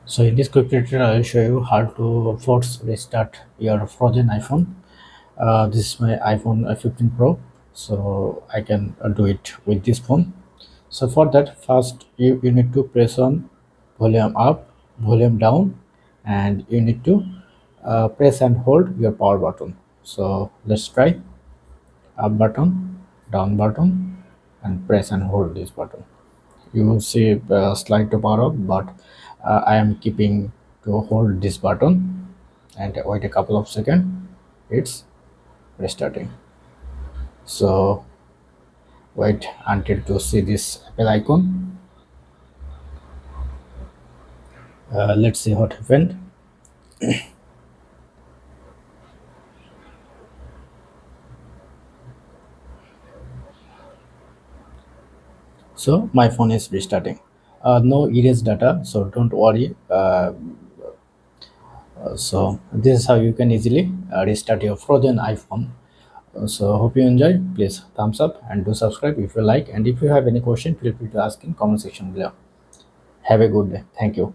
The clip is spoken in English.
So in this quick tutorial, I will show you how to force restart your frozen iPhone. This is my iPhone 15 Pro, so I can do it with this phone. So for that, first you need to press on volume up, volume down, and you need to press and hold your power button. So let's try up button, down button, and press and hold this button. You will see slide to power up, but I am keeping to hold this button and wait a couple of seconds. It's restarting. So wait until to see this Apple icon. Let's see what happened. So my phone is restarting. No erase data, so don't worry. So this is how you can easily restart your frozen iPhone. So hope you enjoy. Please thumbs up and do subscribe if you like. And if you have any question, feel free to ask in comment section below. Have a good day. Thank you.